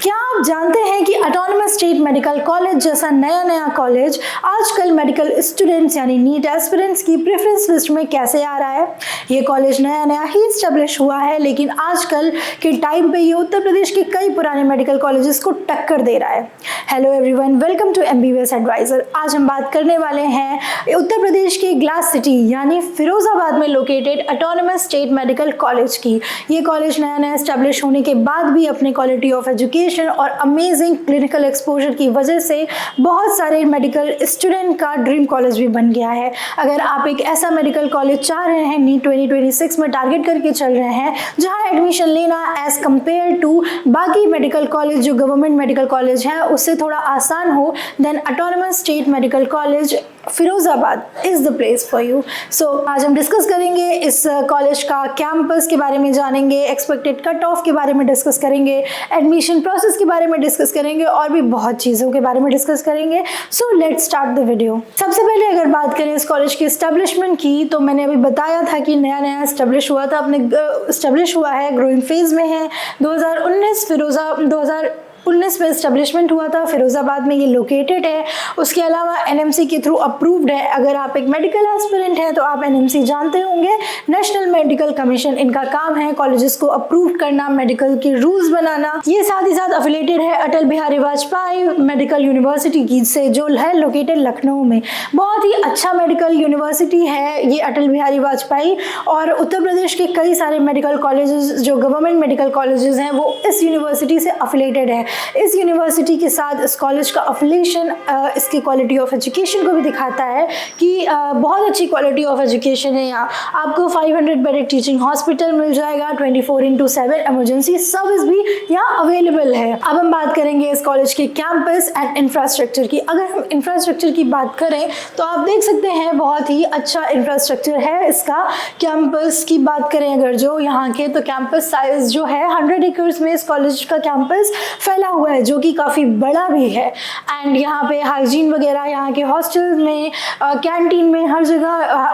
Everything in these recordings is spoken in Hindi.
क्या आप जानते हैं कि ऑटोनमस स्टेट मेडिकल कॉलेज जैसा नया कॉलेज आजकल मेडिकल स्टूडेंट्स यानी नीट एस्पिरेंट्स की प्रेफरेंस लिस्ट में कैसे आ रहा है। ये कॉलेज नया ही स्टेब्लिश हुआ है, लेकिन आजकल के टाइम पे ये उत्तर प्रदेश के कई पुराने मेडिकल कॉलेजेस को टक्कर दे रहा है। Hello everyone, welcome to MBBS advisor. आज हम बात करने वाले हैं उत्तर प्रदेश के ग्लास सिटी यानी फिरोजाबाद में located autonomous state medical college की। ये कॉलेज नया स्टेब्लिश होने के बाद भी अपने क्वालिटी ऑफ एजुकेशन और अमेजिंग क्लिनिकल एक्सपोजर की वजह से बहुत सारे मेडिकल स्टूडेंट का ड्रीम कॉलेज भी बन गया है। अगर आप एक ऐसा मेडिकल कॉलेज चाह रहे हैं, नीट 2026 में टारगेट करके चल रहे हैं, जहां एडमिशन लेना एज कंपेयर टू बाकी मेडिकल कॉलेज जो गवर्नमेंट मेडिकल कॉलेज है उससे थोड़ा आसान हो, then autonomous state medical college Firozabad is the place for you. So आज हम डिस्कस करेंगे इस कॉलेज का कैंपस के बारे में, जानेंगे एक्सपेक्टेड कट ऑफ के बारे में डिस्कस करेंगे, एडमिशन प्रोसेस के बारे में डिस्कस करेंगे और भी बहुत चीज़ों के बारे में डिस्कस करेंगे। So let's start the video. सबसे पहले अगर बात करें इस कॉलेज की एस्टेब्लिशमेंट की, तो मैंने अभी बताया था कि नया एस्टेब्लिश हुआ था, अपने एस्टेब्लिश हुआ है, ग्रोइंग फेज में है। 2019 में एस्टेब्लिशमेंट हुआ था, फिरोजाबाद में ये लोकेटेड है। उसके अलावा NMC के थ्रू अप्रूव्ड है। अगर आप एक मेडिकल एस्पिरेंट हैं तो आप NMC जानते होंगे, नेशनल मेडिकल कमीशन, इनका काम है कॉलेजेस को अप्रूव करना, मेडिकल के रूल्स बनाना। ये साथ ही साथ अफिलेटेड है अटल बिहारी वाजपेयी मेडिकल यूनिवर्सिटी की से, जो है लोकेटेड लखनऊ में। बहुत ही अच्छा मेडिकल यूनिवर्सिटी है ये अटल बिहारी वाजपेयी, और उत्तर प्रदेश के कई सारे मेडिकल कॉलेजेस जो गवर्नमेंट मेडिकल कॉलेजेस हैं वो इस यूनिवर्सिटी से अफिलेटेड है। इस यूनिवर्सिटी के साथ इस कॉलेज का अफिलिएशन इसकी क्वालिटी ऑफ एजुकेशन को भी दिखाता है कि बहुत अच्छी क्वालिटी ऑफ एजुकेशन है। यहाँ आपको 500 बेडेड टीचिंग हॉस्पिटल मिल जाएगा, 24/7 इमरजेंसी सर्विस भी यहाँ अवेलेबल है। अब हम बात करेंगे इस कॉलेज के कैंपस एंड इंफ्रास्ट्रक्चर की। अगर हम इंफ्रास्ट्रक्चर की बात करें तो आप देख सकते हैं बहुत ही अच्छा इंफ्रास्ट्रक्चर है इसका। कैंपस की बात करें अगर जो यहाँ के, तो कैंपस साइज जो है 100 एकर्स में इस कॉलेज का कैंपस फैला हुआ है, जो कि काफ़ी बड़ा भी है। एंड यहाँ पे हाइजीन वगैरह, यहाँ के हॉस्टल में, कैंटीन में, हर जगह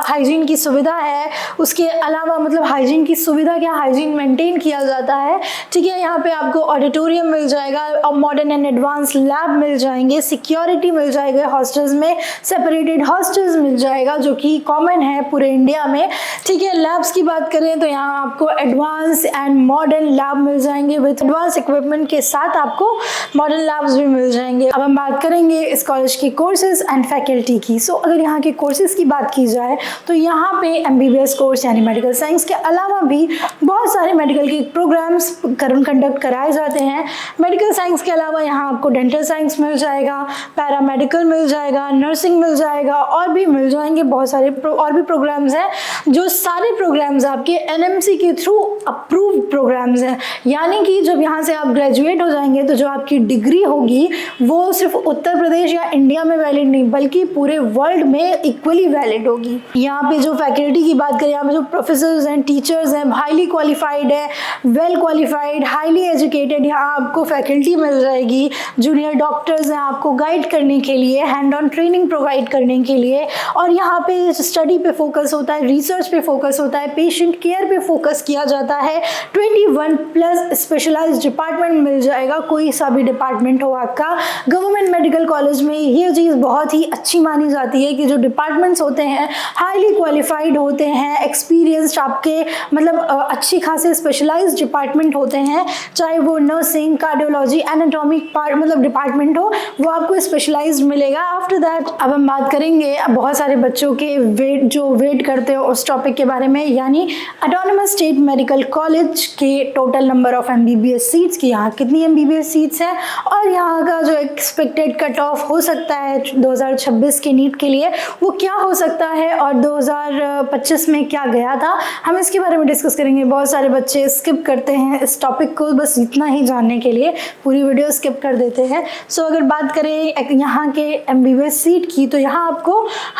हाइजीन की सुविधा है। उसके अलावा मतलब हाइजीन की सुविधा क्या, हाइजीन मेंटेन किया जाता है, ठीक है। यहाँ पे आपको ऑडिटोरियम मिल जाएगा और मॉडर्न एंड एडवांस लैब मिल जाएंगे, सिक्योरिटी मिल जाएगा, हॉस्टल्स में सेपरेटेड हॉस्टल्स मिल जाएगा जो कि कॉमन है पूरे इंडिया में, ठीक है। लैब्स की बात करें तो यहाँ आपको एडवांस एंड मॉडर्न लैब मिल जाएंगे, विद एडवांस इक्विपमेंट के साथ आपको मॉडर्न लैब्स भी मिल जाएंगे। अब हम बात करेंगे इस कॉलेज के कोर्सेज एंड फैकल्टी की। सो अगर यहाँ के कोर्सेज की बात की जाए तो यहाँ पे MBBS कोर्स यानी मेडिकल साइंस के अलावा भी बहुत सारे मेडिकल के प्रोग्राम्स कंडक्ट कराए जाते हैं। मेडिकल साइंस के अलावा यहाँ आपको डेंटल साइंस मिल जाएगा, पैरामेडिकल मिल जाएगा, नर्सिंग मिल जाएगा और भी मिल जाएंगे बहुत सारे और भी प्रोग्राम्स हैं, जो सारे प्रोग्राम्स आपके NMC के थ्रू अप्रूव्ड प्रोग्राम्स हैं। यानी कि जब यहाँ से आप ग्रेजुएट हो जाएंगे तो जो आपकी डिग्री होगी वो सिर्फ उत्तर प्रदेश या इंडिया में वैलिड नहीं बल्कि पूरे वर्ल्ड में इक्वली वैलिड होगी। यहाँ पे जो फैकल्टी की बात करें, यहाँ पे जो प्रोफेसर्स हैं, टीचर्स हैं, हाईली क्वालिफाइड है, वेल क्वालिफाइड, हाईली एजुकेटेड यहाँ आपको फैकल्टी मिल जाएगी। जूनियर डॉक्टर्स हैं आपको गाइड करने के लिए, हैंड ऑन ट्रेनिंग प्रोवाइड करने के लिए। और यहाँ पे स्टडी पे फोकस होता है, रिसर्च पे फोकस होता है, पेशेंट केयर पे फोकस किया जाता है। 21+ स्पेशलाइज्ड डिपार्टमेंट मिल जाएगा, कोई सा भी डिपार्टमेंट हो आपका। गवर्नमेंट मेडिकल कॉलेज में ये चीज़ बहुत ही अच्छी मानी जाती है कि जो डिपार्टमेंट्स होते हैं हाईली क्वालिफाइड होते हैं, एक्सपीरियंस्ड, आपके मतलब अच्छी खासे स्पेशलाइज्ड डिपार्टमेंट होते हैं, चाहे वो नर्सिंग, कार्डियोलॉजी, एनाटॉमी मतलब डिपार्टमेंट हो, वो आपको स्पेशलाइज्ड मिलेगा। आफ्टर दैट अब हम बात करेंगे बहुत सारे बच्चों के वेट करते हो उस टॉपिक के बारे में, यानी ऑटोनमस स्टेट मेडिकल कॉलेज के total number of MBBS seats की, यहाँ कितनी MBBS सीट्स हैं और यहाँ का जो एक्सपेक्टेड कट ऑफ हो सकता है 2026 के नीट के लिए वो क्या हो सकता है, और 2025 में क्या गया था, हम इसके बारे में डिस्कस करेंगे। बहुत सारे बच्चे स्किप करते हैं इस टॉपिक को, बस इतना ही जानने के लिए पूरी वीडियो स्किप कर देते हैं। सो अगर बात करें यहाँ के MBBS सीट की, तो यहाँ आपको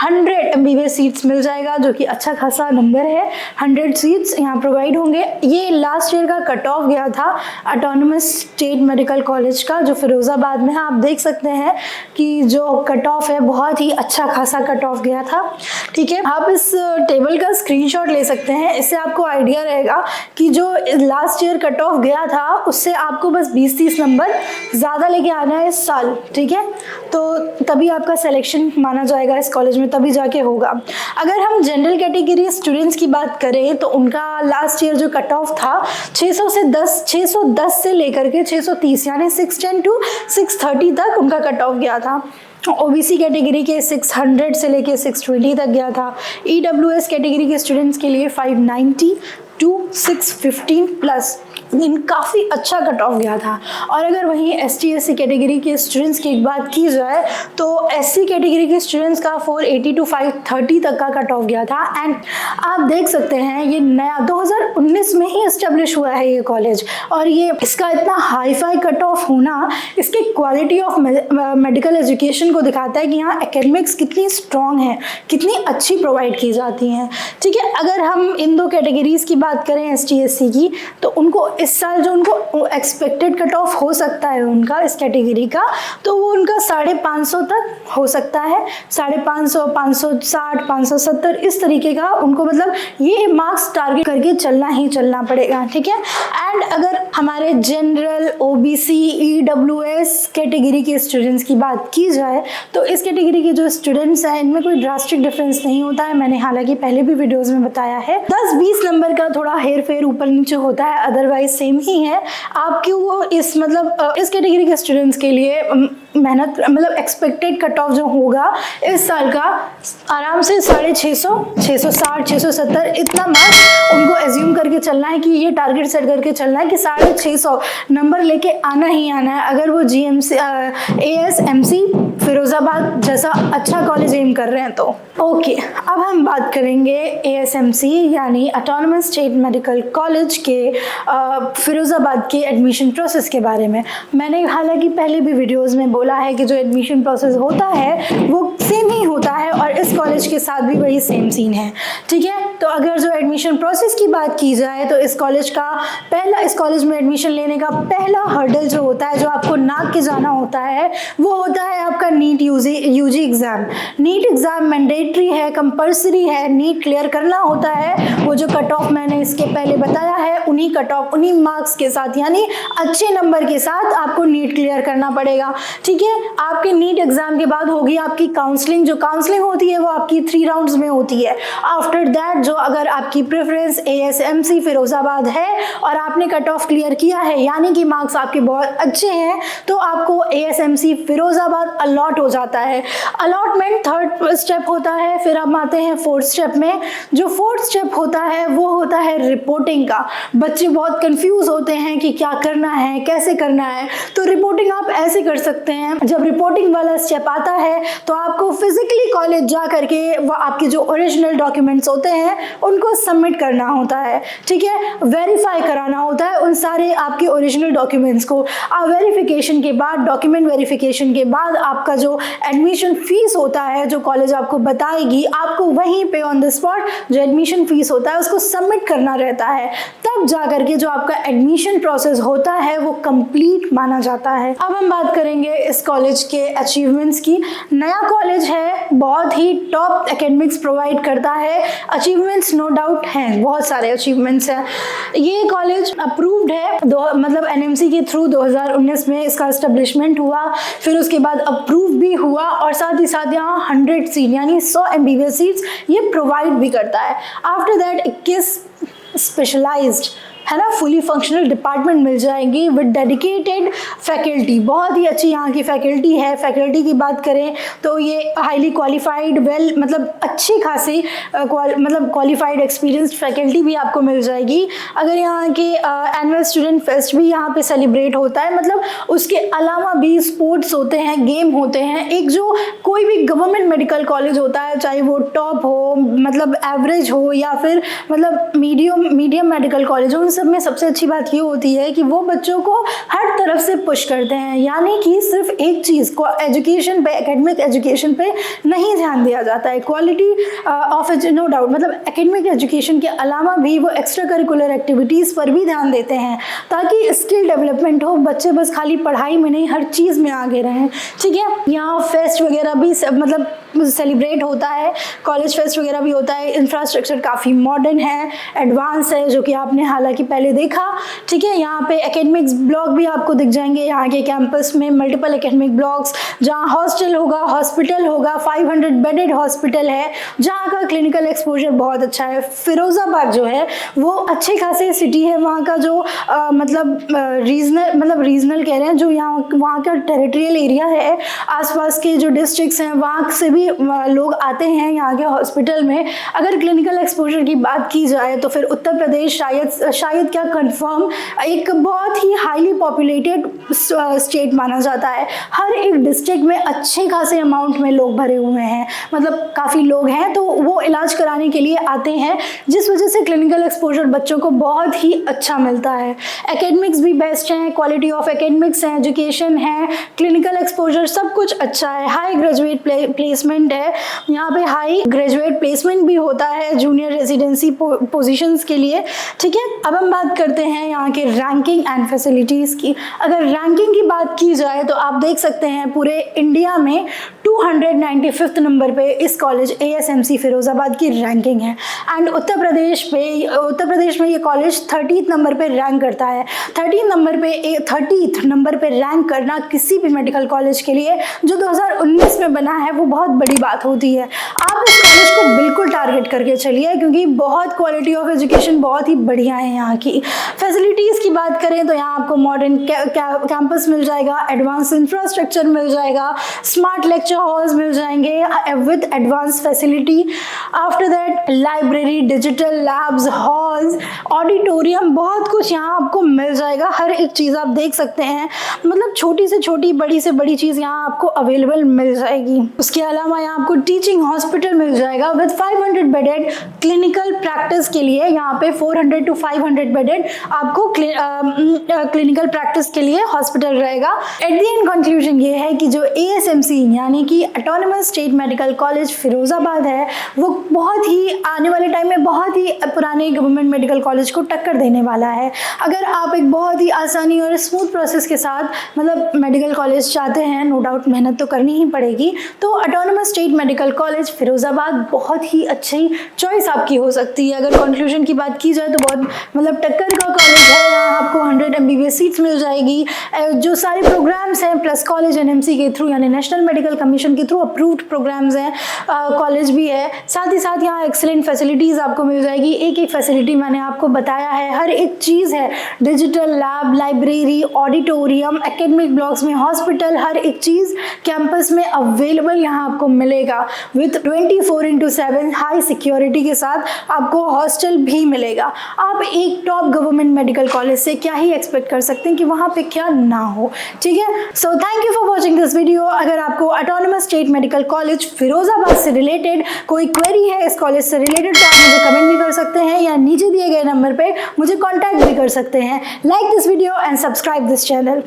100 MBBS सीट्स मिल जाएगा, जो कि अच्छा खासा नंबर है। 100 सीट्स यहाँ प्रोवाइड होंगे। ये लास्ट ईयर का कट ऑफ गया था autonomous state medical medical college का जो फिरोज़ाबाद में है, आप देख सकते हैं कि जो कट ऑफ है बहुत ही अच्छा खासा कट ऑफ गया था। ठीक है, आप इस टेबल का स्क्रीनशॉट ले सकते हैं, इससे आपको आइडिया रहेगा कि जो लास्ट ईयर कट ऑफ गया था उससे आपको बस 20-30 नंबर ज़्यादा लेके आना है इस साल। ठीक है, तो तभी आपका सिलेक्शन माना जाएगा इस कॉलेज में, तभी जाके होगा। अगर हम जनरल कैटेगरी स्टूडेंट्स की बात करें तो उनका लास्ट ईयर जो कट ऑफ था 610 से लेकर के 630 यानी 610 to 630 तक उनका कट ऑफ गया था। ओबीसी कैटेगरी के 600 से लेके 620 तक गया था। ईडब्ल्यूएस कैटेगरी के स्टूडेंट्स के लिए 590 to 615 प्लस काफ़ी अच्छा कट ऑफ गया था। और अगर वहीं ST/SC कैटेगरी के स्टूडेंट्स की एक बात की जाए तो SC कैटेगरी के स्टूडेंट्स का 480 to 530 तक का कट ऑफ गया था। एंड आप देख सकते हैं ये नया 2019 में ही इस्टेब्लिश हुआ है ये कॉलेज, और ये इसका इतना हाई फाई कट ऑफ होना इसके क्वालिटी ऑफ मेडिकल एजुकेशन को दिखाता है कि यहाँ एकेडमिक्स कितनी स्ट्रॉन्ग है, कितनी अच्छी प्रोवाइड की जाती हैं। ठीक है, अगर हम इन दो कैटेगरीज की बात करें ST/SC की, तो उनको इस साल जो उनको एक्सपेक्टेड कट ऑफ हो सकता है उनका इस कैटेगरी का, तो वो उनका 550 तक हो सकता है। 550, 560, 570 इस तरीके का उनको मतलब ये मार्क्स टारगेट करके चलना ही चलना पड़ेगा। ठीक है, एंड अगर हमारे जनरल OBC EWS कैटेगरी के स्टूडेंट्स की बात की जाए तो इस कैटेगरी के जो स्टूडेंट्स हैं इनमें कोई ड्रास्टिक डिफरेंस नहीं होता है। मैंने हालांकि पहले भी वीडियोज़ में बताया है, 10-20 नंबर का थोड़ा हेर फेर ऊपर नीचे होता है, अदरवाइज सेम ही है। आपकी वो इस कैटेगरी के स्टूडेंट्स के लिए मेहनत मतलब एक्सपेक्टेड कट ऑफ जो होगा इस साल का आराम से 650, 660, 670 इतना मार्क्स उनको एज्यूम करके चलना है कि ये टारगेट सेट करके चलना है कि 650 नंबर लेके आना ही आना है अगर वो GMC ASMC फिरोज़ाबाद जैसा अच्छा कॉलेज एम कर रहे हैं तो। ओके, अब हम बात करेंगे ASMC यानी ऑटोनमस स्टेट मेडिकल कॉलेज के फिरोज़ाबाद के एडमिशन प्रोसेस के बारे में। मैंने हालांकि पहले भी वीडियोज़ में बोला है कि जो एडमिशन प्रोसेस होता है वो सेम ही होता है और इस कॉलेज के साथ भी वही सेम सीन है। ठीक है, तो अगर जो एडमिशन प्रोसेस की बात की जाए तो इस कॉलेज में एडमिशन लेने का पहला हर्डल जो होता है, जो आपको नाक के जाना होता है, वो होता है आपका NEET UG exam. NEET exam mandatory है, कंपल्सरी है, नीट क्लियर करना होता है। वो जो कट ऑफ मैंने इसके पहले बताया है उन्हीं कट ऑफ उन्हीं मार्क्स के साथ यानी अच्छे नंबर के साथ आपको नीट क्लियर करना पड़ेगा। ठीक है, आपके नीट एग्ज़ाम के बाद होगी आपकी काउंसलिंग। जो काउंसलिंग होती है वो आपकी 3 राउंड्स में होती है। आफ्टर दैट जो अगर आपकी प्रेफरेंस ASMC फिरोज़ाबाद है और आपने कट ऑफ क्लियर किया है यानी कि मार्क्स आपके बहुत अच्छे हैं तो आपको ASMC फिरोज़ाबाद अलॉट हो जाता है। अलॉटमेंट 3rd स्टेप होता है। फिर हम आते हैं 4th स्टेप में। जो 4th स्टेप होता है वो होता है रिपोर्टिंग का। बच्चे बहुत कंफ्यूज होते हैं कि क्या करना है, कैसे करना है। तो रिपोर्टिंग आप ऐसे कर सकते हैं, जब रिपोर्टिंग वाला स्टेप आता है तो आपको फिजिकली कॉलेज जा करके वो आपके जो ओरिजिनल डॉक्यूमेंट्स होते हैं उनको सबमिट करना होता है। ठीक है, वेरीफाई कराना होता है उन सारे आपके ओरिजिनल डॉक्यूमेंट्स को। वेरिफिकेशन के बाद, डॉक्यूमेंट वेरिफिकेशन के बाद आपका जो एडमिशन फीस होता है जो कॉलेज आपको बताएगी, आपको वहीं पे ऑन द स्पॉट जो एडमिशन फीस होता है उसको सबमिट करना रहता है। तब जा करके जो आपका एडमिशन प्रोसेस होता है वो कंप्लीट माना जाता है। अब हम बात करेंगे इस कॉलेज के अचीवमेंट्स की। नया कॉलेज है, बहुत ही टॉप एकेडमिक्स प्रोवाइड करता है। अचीवमेंट्स नो डाउट हैं, बहुत सारे अचीवमेंट्स हैं। ये कॉलेज अप्रूव्ड है मतलब NMC के थ्रू 2019 में इसका एस्टेब्लिशमेंट हुआ, फिर उसके बाद अप्रूव भी हुआ और साथ ही साथ यहाँ 100 सीट यानी 100 MBBS सीट्स ये प्रोवाइड भी करता है। आफ्टर दैट 21 स्पेशलाइज्ड है ना फुली फंक्शनल डिपार्टमेंट मिल जाएंगी विद डेडिकेटेड फैकल्टी। बहुत ही अच्छी यहाँ की फैकल्टी है। फैकल्टी की बात करें तो ये हाईली क्वालिफाइड मतलब अच्छी खासी मतलब क्वालिफाइड एक्सपीरियंस्ड फैकल्टी भी आपको मिल जाएगी। अगर यहाँ के एनुअल स्टूडेंट फेस्ट भी यहाँ पे सेलिब्रेट होता है, मतलब उसके अलावा भी स्पोर्ट्स होते हैं, गेम होते हैं। एक जो कोई भी गवर्नमेंट मेडिकल कॉलेज होता है, चाहे वो टॉप हो, मतलब एवरेज हो या फिर मतलब मीडियम मेडिकल कॉलेज हो, उन सब में सबसे अच्छी बात ये होती है कि वो बच्चों को हर तरफ से पुश करते हैं, यानी कि सिर्फ एक चीज़ को एजुकेशन पे, एकेडमिक एजुकेशन पे नहीं ध्यान दिया जाता है। क्वालिटी ऑफ नो डाउट, मतलब एकेडमिक एजुकेशन के अलावा भी वो एक्स्ट्रा करिकुलर एक्टिविटीज़ पर भी ध्यान देते हैं ताकि स्किल डेवलपमेंट हो, बच्चे बस खाली पढ़ाई में नहीं हर चीज़ में आगे रहें। ठीक है, यहाँ फेस्ट वगैरह भी मतलब सेलिब्रेट होता है, कॉलेज फेस्ट वगैरह भी होता है। इंफ्रास्ट्रक्चर काफ़ी मॉडर्न है, एडवांस है, जो कि आपने हालांकि पहले देखा। ठीक है, यहाँ पे एकेडमिक्स ब्लॉक भी आपको दिख जाएंगे। यहाँ के कैंपस में मल्टीपल एकेडमिक ब्लॉक्स, जहाँ हॉस्टल होगा, हॉस्पिटल होगा, 500 बेडेड हॉस्पिटल है, जहाँ का क्लिनिकल एक्सपोजर बहुत अच्छा है। फिरोज़ाबाद जो है वो अच्छे खासे सिटी है, वहाँ का जो रीजनल कह रहे हैं, जो यहाँ वहाँ का टेरिटोरियल एरिया है, आसपास के जो डिस्ट्रिक्ट्स हैं वहाँ से भी लोग आते हैं यहाँ के हॉस्पिटल में। अगर क्लिनिकल एक्सपोजर की बात की जाए तो फिर उत्तर प्रदेश शायद क्या कंफर्म एक बहुत ही हाईली पॉपुलेटेड स्टेट माना जाता है। हर एक डिस्ट्रिक्ट में अच्छे खासे अमाउंट में लोग भरे हुए हैं, मतलब काफ़ी लोग हैं, तो वो इलाज कराने के लिए आते हैं, जिस वजह से क्लिनिकल एक्सपोजर बच्चों को बहुत ही अच्छा मिलता है। एकेडमिक्स भी बेस्ट हैं, क्वालिटी ऑफ एकेडमिक्स है, एजुकेशन है, क्लिनिकल एक्सपोजर सब कुछ अच्छा है। हाई ग्रेजुएट प्लेसमेंट है, यहाँ पे हाई ग्रेजुएट प्लेसमेंट भी होता है जूनियर रेजिडेंसी पोजीशंस के लिए। ठीक है, अब हम बात करते हैं यहाँ के रैंकिंग एंड फैसिलिटीज़ की। अगर रैंकिंग की बात की जाए तो आप देख सकते हैं पूरे इंडिया में 295 नंबर पे इस कॉलेज ASMC फिरोज़ाबाद की रैंकिंग है। एंड उत्तर प्रदेश में ये कॉलेज 30th नंबर पे रैंक करता है। 30th नंबर पे रैंक करना किसी भी मेडिकल कॉलेज के लिए जो 2019 में बना है वो बहुत बड़ी बात होती है। आप इस कॉलेज को बिल्कुल टारगेट करके चलिए, क्योंकि बहुत क्वालिटी ऑफ एजुकेशन बहुत ही बढ़िया है यहाँ की। फैसिलिटीज़ की बात करें तो यहाँ आपको मॉडर्न कैंपस मिल जाएगा, एडवांस इंफ्रास्ट्रक्चर मिल जाएगा, स्मार्ट लेक्चर हॉल्स मिल जाएंगे with advance facility. After that library, digital labs, halls, auditorium, बहुत कुछ यहाँ आपको मिल जाएगा। हर एक चीज़ आप देख सकते हैं, मतलब छोटी से छोटी, बड़ी से बड़ी चीज़ यहाँ आपको अवेलेबल मिल जाएगी। उसके अलावा यहाँ आपको टीचिंग हॉस्पिटल मिल जाएगा विद 500 बेडेड क्लिनिकल प्रैक्टिस के लिए। यहाँ पे 400 to 500 बेडेड आपको क्लिनिकल प्रैक्टिस के लिए हॉस्पिटल रहेगा। एट द एंड कंक्लूजन ये है कि जो ASMC यानी कि autonomous state medical college Firozabad है वो बहुत ही आने वाले टाइम में बहुत ही पुराने गवर्नमेंट मेडिकल कॉलेज को टक्कर देने वाला है। अगर आप एक बहुत ही आसानी और स्मूथ प्रोसेस के साथ मतलब मेडिकल कॉलेज चाहते हैं, नो डाउट मेहनत तो करनी ही पड़ेगी, तो autonomous state medical college Firozabad बहुत ही अच्छी चॉइस आपकी हो सकती है। अगर कंक्लूजन की बात की जाए तो बहुत मतलब टक्कर का कॉलेज है, यहाँ आपको 100 MBBS सीट्स मिल जाएगी। जो सारे प्रोग्राम्स हैं प्लस कॉलेज NMC के थ्रू यानी नेशनल मेडिकल कमीशन के थ्रू अप्रूव्ड प्रोग्राम्स हैं, कॉलेज भी है। साथ ही साथ यहाँ एक्सेलेंट फैसिलिटीज़ आपको मिल जाएगी। एक एक फैसिलिटी मैंने आपको बताया है, हर एक चीज़ है, digital lab, library, auditorium, academic blocks में हॉस्पिटल, हर एक चीज़ कैंपस में अवेलेबल यहाँ आपको मिलेगा विथ 24/7 हाई सिक्योरिटी के साथ आपको हॉस्टल भी मिलेगा। आप एक टॉप गवर्नमेंट मेडिकल कॉलेज से क्या ही एक्सपेक्ट कर सकते हैं कि वहाँ पे क्या ना हो। ठीक है, so thank you for watching this video. अगर आपको autonomous state medical college Firozabad से रिलेटेड कोई क्वेरी है इस कॉलेज से रिलेटेड तो आप मुझे कमेंट भी कर सकते हैं या नीचे दिए गए नंबर पे मुझे कॉन्टैक्ट भी कर सकते हैं। Like this video and subscribe this channel.